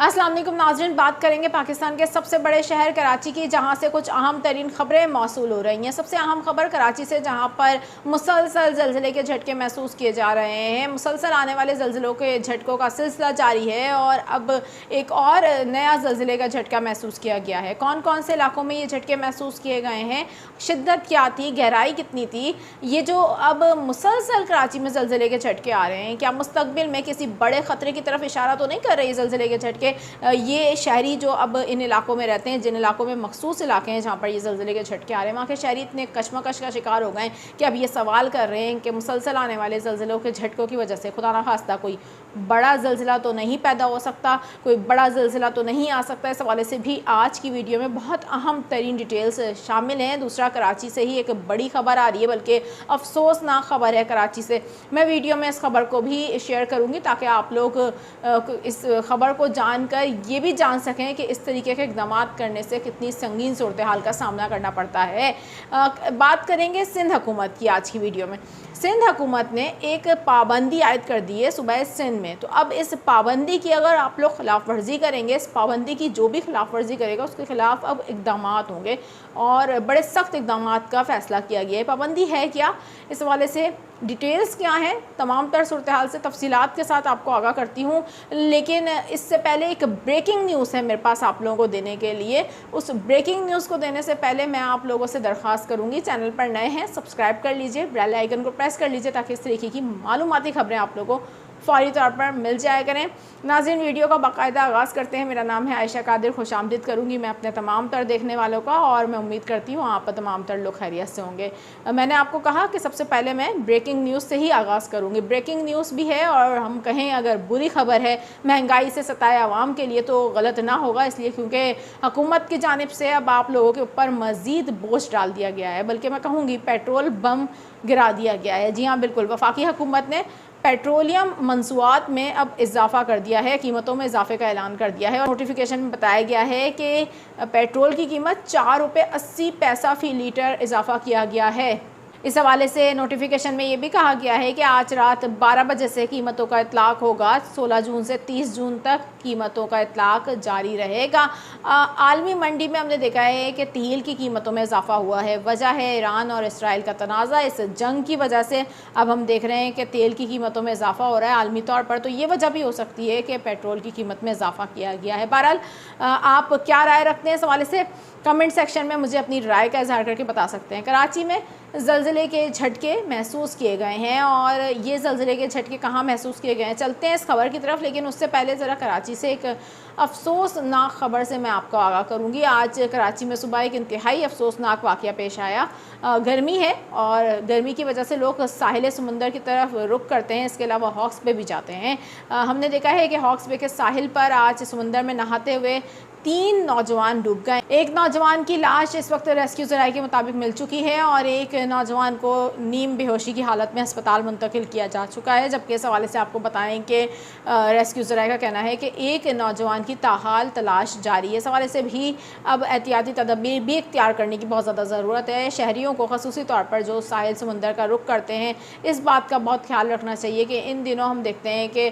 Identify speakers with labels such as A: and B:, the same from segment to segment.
A: अस्सलाम वालेकुम नाज़रीन, बात करेंगे पाकिस्तान के सबसे बड़े शहर कराची की, जहां से कुछ अहम तरीन ख़बरें मौसूल हो रही हैं। सबसे अहम खबर कराची से, जहां पर मुसलसल ज़लज़ले के झटके महसूस किए जा रहे हैं। मुसलसल आने वाले ज़लज़लों के झटकों का सिलसिला जारी है और अब एक और नया ज़लज़ले का झटका महसूस किया गया है। कौन कौन से इलाकों में ये झटके महसूस किए गए हैं, शिद्दत क्या थी, गहराई कितनी थी, ये जो अब मुसलसल कराची में ज़लज़ले के झटके आ रहे हैं, क्या मुस्तक़बिल में किसी बड़े ख़तरे की तरफ इशारा तो नहीं कर रही ज़लज़ले के झटके? ये शहरी जो अब इन इलाकों में रहते हैं, जिन इलाकों में मखसूस इलाके हैं जहाँ पर ये ज़लज़ले के झटके आ रहे हैं, वहाँ के शहरी इतने कशमकश का शिकार हो गए हैं कि अब ये सवाल कर रहे हैं कि मुसलसल आने वाले ज़लज़लों के झटकों की वजह से खुदा न खास्ता कोई बड़ा ज़लज़ला तो नहीं पैदा हो सकता, कोई बड़ा ज़लज़ला तो नहीं आ सकता। इस हवाले से भी आज की वीडियो में बहुत अहम तरीन डिटेल्स शामिल हैं। दूसरा, कराची से ही एक बड़ी खबर आ रही है, बल्कि अफसोसनाक खबर है कराची से। मैं वीडियो में इस खबर को भी शेयर करूँगी ताकि आप लोग इस खबर को जानकर ये भी जान सकें कि इस तरीके के इक़दाम करने से कितनी संगीन सूरत हाल का सामना करना पड़ता है। बात करेंगे सिंध हुकूमत की आज की वीडियो में। सिंध हुकूमत ने एक पाबंदी आयद कर दी है सूबा सिंध में। तो अब इस पाबंदी की अगर आप लोग खिलाफ वर्जी करेंगे, इस पाबंदी की जो भी खिलाफ वर्जी करेगा उसके खिलाफ अब इक़दाम होंगे और बड़े सख्त इक़दाम का फ़ैसला किया गया है। पाबंदी है क्या, इस हवाले से डिटेल्स क्या हैं, तमाम तर सूरत हाल से तफसीलात के साथ आपको आगाह करती हूँ। लेकिन इससे पहले एक ब्रेकिंग न्यूज़ है मेरे पास आप लोगों को देने के लिए। उस ब्रेकिंग न्यूज़ को देने से पहले मैं आप लोगों से दरख्वास्त करूँगी, चैनल पर नए हैं सब्सक्राइब कर लीजिए, बेल आइकन को प्रेस कर लीजिए ताकि इस तरीके की मालूमाती खबरें आप लोगों को फ़ौरी तौर पर मिल जाया करें। नाज़रीन, वीडियो का बाकायदा आगाज़ करते हैं। मेरा नाम है आयशा कादिर, खुशामदीद करूँगी मैं अपने तमाम तर देखने वालों का, और मैं उम्मीद करती हूँ आप तमाम तर लोग खैरियत से होंगे। मैंने आपको कहा कि सबसे पहले मैं ब्रेकिंग न्यूज़ से ही आगाज़ करूँगी। ब्रेकिंग न्यूज़ भी है और हम कहें अगर बुरी खबर है महंगाई से सताए आवाम के लिए तो गलत ना होगा, इसलिए क्योंकि हुकूमत की जानिब से अब आप लोगों के ऊपर मज़ीद बोझ डाल दिया गया है, बल्कि मैं कहूँगी पेट्रोल बम गिरा दिया गया है। जी हाँ, बिल्कुल, वफाकी हुकूमत ने पेट्रोलियम मंसूआत में अब इजाफ़ा कर दिया है, कीमतों में इजाफे का ऐलान कर दिया है और नोटिफिकेशन में बताया गया है कि पेट्रोल की कीमत 4 रुपये 80 पैसा फ़ी लीटर इजाफ़ा किया गया है। इस हवाले से नोटिफिकेशन में ये भी कहा गया है कि आज रात 12 बजे से कीमतों का इतलाक़ होगा। 16 जून से 30 जून तक कीमतों का इतलाक़ जारी रहेगा। आलमी मंडी में हमने देखा है कि तेल की कीमतों में इजाफा हुआ है। वजह है ईरान और इसराइल का तनाज़ा। इस जंग की वजह से अब हम देख रहे हैं कि तेल की कीमतों में इजाफा हो रहा है आलमी तौर पर। तो ये वजह भी हो सकती है कि पेट्रोल की कीमत में इजाफा किया गया है। बहरहाल, आप क्या राय रखते हैं इस हवाले से कमेंट सेक्शन में मुझे अपनी राय का इज़हार करके बता सकते हैं। कराची में ज़लज़ले के झटके महसूस किए गए हैं और ये ज़लज़ले के झटके कहाँ महसूस किए गए हैं, चलते हैं इस खबर की तरफ। लेकिन उससे पहले ज़रा कराची से एक अफसोसनाक ख़बर से मैं आपको आगाह करूँगी। आज कराची में सुबह एक इंतहाई अफसोसनाक वाक़या पेश आया। गर्मी है और गर्मी की वजह से लोग साहिल समुंदर की तरफ रुख करते हैं, इसके अलावा हॉक्स बे भी जाते हैं। हमने देखा है कि हॉक्स बे के साहिल पर आज समुंदर में नहाते हुए 3 नौजवान डूब गए। एक नौजवान की लाश इस वक्त रेस्क्यू ज़राए के मुताबिक मिल चुकी है और एक नौजवान को नीम बेहोशी की हालत में अस्पताल मुंतकिल किया जा चुका है। जबकि इस हवाले से आपको बताएं कि रेस्क्यू ज़राए का कहना है कि एक नौजवान की ताहाल तलाश जारी है। इस हवाले से भी अब एहतियाती तदबीर भी इख्तियार करने की बहुत ज़्यादा ज़रूरत है। शहरियों को ख़ुसूसी तौर पर जो साहिल समुंदर का रुख करते हैं, इस बात का बहुत ख्याल रखना चाहिए कि इन दिनों हम देखते हैं कि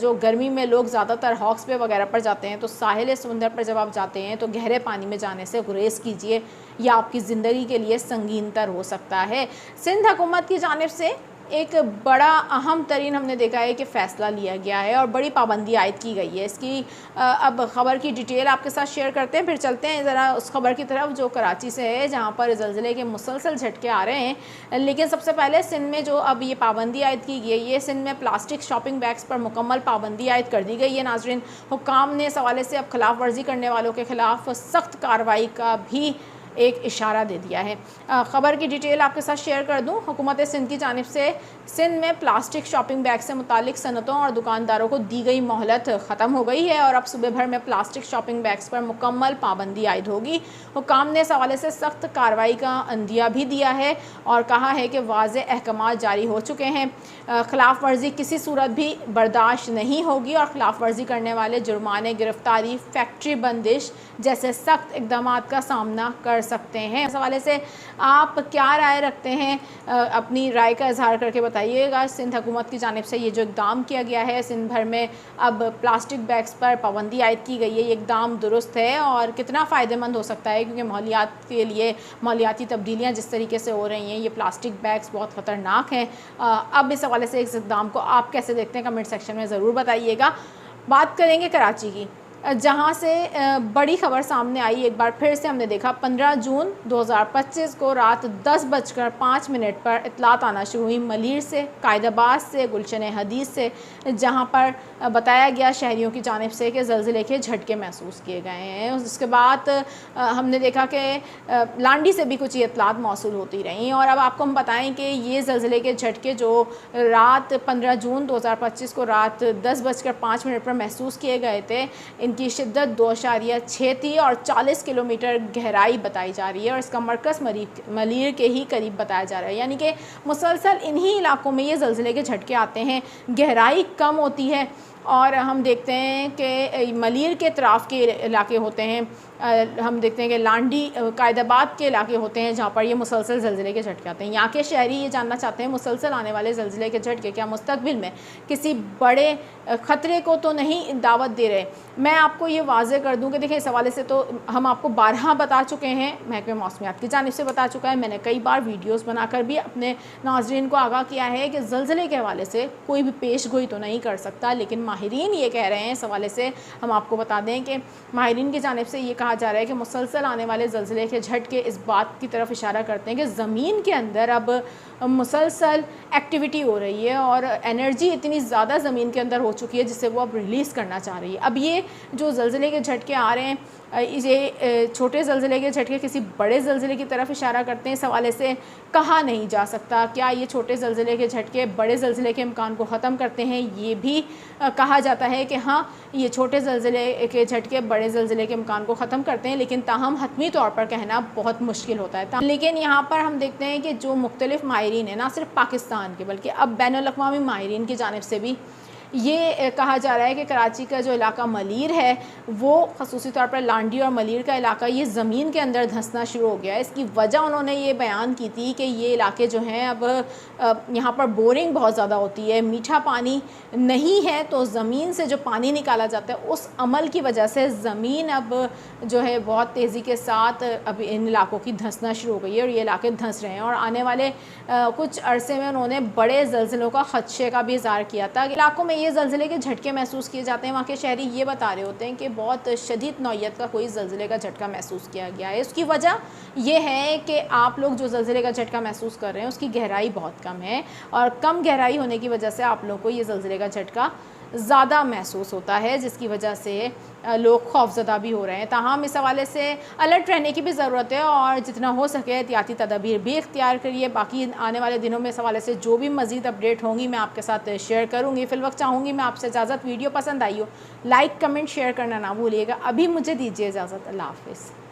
A: जो गर्मी में लोग ज़्यादातर हॉक्स बे वगैरह पर जाते हैं, तो साहिल समुंदर पर जब आप जाते हैं तो गहरे पानी में जाने से गुरेज कीजिए, यह आपकी ज़िंदगी के लिए संगीनतर हो सकता है। सिंध हुकूमत की जानिब से एक बड़ा अहम तरीन हमने देखा है कि फ़ैसला लिया गया है और बड़ी पाबंदी आयद की गई है। इसकी अब ख़बर की डिटेल आपके साथ शेयर करते हैं, फिर चलते हैं ज़रा उस खबर की तरफ जो कराची से है, जहाँ पर ज़लज़ले के मुसलसल झटके आ रहे हैं। लेकिन सबसे पहले सिंध में जो अब ये पाबंदी आयद की गई है, ये सिंध में प्लास्टिक शॉपिंग बैग्स पर मुकम्मल पाबंदी आयद कर दी गई है। नाज़रीन, हुक्काम ने इस हवाले से अब खिलाफ वर्जी करने वालों के ख़िलाफ़ सख्त कार्रवाई का भी एक इशारा दे दिया है। ख़बर की डिटेल आपके साथ शेयर कर दूं। हुकूमत सिंध की जानिब से सिंध में प्लास्टिक शॉपिंग बैग से मुतालिक सनतों और दुकानदारों को दी गई मोहलत ख़त्म हो गई है और अब सुबह भर में प्लास्टिक शॉपिंग बैग्स पर मुकम्मल पाबंदी आयद होगी। हुक्काम ने इस हवाले से सख्त कार्रवाई का अंदिया भी दिया है और कहा है कि वाज़े अहकाम जारी हो चुके हैं। खिलाफ वर्जी किसी सूरत भी बर्दाश्त नहीं होगी और ख़िलाफ़ वर्जी करने वाले जुर्माने, गिरफ्तारी, फैक्ट्री बंदिश जैसे सख्त इक़दाम का सामना कर सकते हैं। इस हवाले से आप क्या राय रखते हैं, अपनी राय का इजहार करके बताइएगा। सिंध हुकूमत की जानिब से ये जो इक़दाम किया गया है, सिंध भर में अब प्लास्टिक बैग्स पर पाबंदी आयद की गई है, ये इक़दाम दुरुस्त है और कितना फ़ायदेमंद हो सकता है, क्योंकि माहौलियात के लिए माहौलियाती तब्दीलियाँ जिस तरीके से हो रही हैं, ये प्लास्टिक बैग्स बहुत ख़तरनाक हैं। अब इस हवाले से इस इक़दाम को आप कैसे देखते हैं, कमेंट सेक्शन में ज़रूर बताइएगा। बात करेंगे कराची की, जहां से बड़ी खबर सामने आई। एक बार फिर से हमने देखा 15 जून 2025 को रात 10:05 पर इतलात आना शुरू हुई मलीर से, कायदाबाद से, गुलशन हदीस से, जहां पर बताया गया शहरियों की जानिब से कि ज़लज़ले के झटके महसूस किए गए हैं। उसके बाद हमने देखा कि लांडी से भी कुछ इतलात मौसूल होती रहीं। और अब आपको हम बताएं कि ये ज़लज़ले के झटके जो रात 15 जून 2025 को रात 10:05 पर महसूस किए गए थे, इनकी शिद्दत 2.6 थी और 40 किलोमीटर गहराई बताई जा रही है और इसका मरकज़ मलीर के ही करीब बताया जा रहा है। यानी कि मुसलसल इन्हीं इलाकों में ये ज़लज़ले के झटके आते हैं, गहराई कम होती है और हम देखते हैं कि मलीर के अतराफ़ के इलाके होते हैं, हम देखते हैं कि लांडी कायदाबाद के इलाके होते हैं जहाँ पर ये मुसलसल ज़लज़ले के झटके आते हैं। यहाँ के शहरी ये जानना चाहते हैं मुसलसल आने वाले ज़लज़ले के झटके क्या मुस्तक़बिल में किसी बड़े ख़तरे को तो नहीं दावत दे रहे। मैं आपको ये वाज़ेह कर दूँ कि देखिए, इस हवाले से तो हम आपको 12 बता चुके हैं, महकमे मौसमियात की जानिब से बता चुका है, मैंने कई बार वीडियोज़ बनाकर भी अपने नाज़रीन को आगाह किया है कि ज़लज़ले के हवाले से कोई भी पेश गोई तो नहीं कर सकता, लेकिन माहिरीन ये कह रहे हैं। इस हवाले से हम आपको बता दें कि माहिरीन की जानिब से ये कहा जा रहा है कि मुसलसल आने वाले ज़लज़ले के झटके इस बात की तरफ इशारा करते हैं कि ज़मीन के अंदर अब मुसलसल एक्टिविटी हो रही है और एनर्जी इतनी ज़्यादा ज़मीन के अंदर हो चुकी है जिसे वो अब रिलीज़ करना चाह रही है। अब ये जो ज़लज़ले के झटके आ रहे हैं, ये छोटे ज़लज़ले के झटके किसी बड़े ज़लज़ले की तरफ इशारा करते हैं। इस हवाले से कहा नहीं जा सकता क्या ये छोटे ज़लज़ले के झटके बड़े ज़लज़ले के इम्कान को ख़त्म करते हैं। ये भी कहा जाता है कि हाँ, ये छोटे ज़लज़ले के झटके बड़े ज़लज़ले के इम्कान को ख़त्म करते हैं, लेकिन ताहम हतमी तौर पर कहना बहुत मुश्किल होता है। लेकिन यहाँ पर हम देखते हैं कि जो मुख्तलिफ माहिरीन है, ना सिर्फ पाकिस्तान के बल्कि अब बैनुल-अक़वामी माहिरीन की जानिब से भी ये कहा जा रहा है कि कराची का जो इलाका मलीर है, वो ख़ुसूसी तौर पर लांडी और मलीर का इलाका ये ज़मीन के अंदर धंसना शुरू हो गया है। इसकी वजह उन्होंने ये बयान की थी कि ये इलाके जो हैं, अब यहाँ पर बोरिंग बहुत ज़्यादा होती है, मीठा पानी नहीं है, तो ज़मीन से जो पानी निकाला जाता है उस अमल की वजह से ज़मीन अब जो है बहुत तेज़ी के साथ अब इन इलाकों की धंसना शुरू हो गई है और ये इलाके धंस रहे हैं। और आने वाले कुछ अरसे में उन्होंने बड़े ज़लज़लों का ख़दशे का भी इज़हार किया था। इलाकों में ये ज़लज़ले के झटके महसूस किए जाते हैं। वहाँ के शहरी ये बता रहे होते हैं कि बहुत शदीद नौइयत का कोई ज़लज़ले का झटका महसूस किया गया है। उसकी वजह ये है कि आप लोग जो ज़लज़ले का झटका महसूस कर रहे हैं उसकी गहराई बहुत कम है और कम गहराई होने की वजह से आप लोगों को ये ज़लज़ले का झटका ज़्यादा महसूस होता है, जिसकी वजह से लोग खौफज़दा भी हो रहे हैं। ताहम इस हवाले से अलर्ट रहने की भी ज़रूरत है और जितना हो सके एहतियाती तदाबीर भी इख्तियार करिए। बाकी आने वाले दिनों में इस हवाले से जो भी मज़ीद अपडेट होंगी मैं आपके साथ शेयर करूँगी। फ़िलवक्त चाहूँगी मैं आपसे इजाज़त। वीडियो पसंद आई हो लाइक कमेंट शेयर करना ना भूलिएगा। अभी मुझे दीजिए इजाज़त। अल्लाह हाफ़िज़।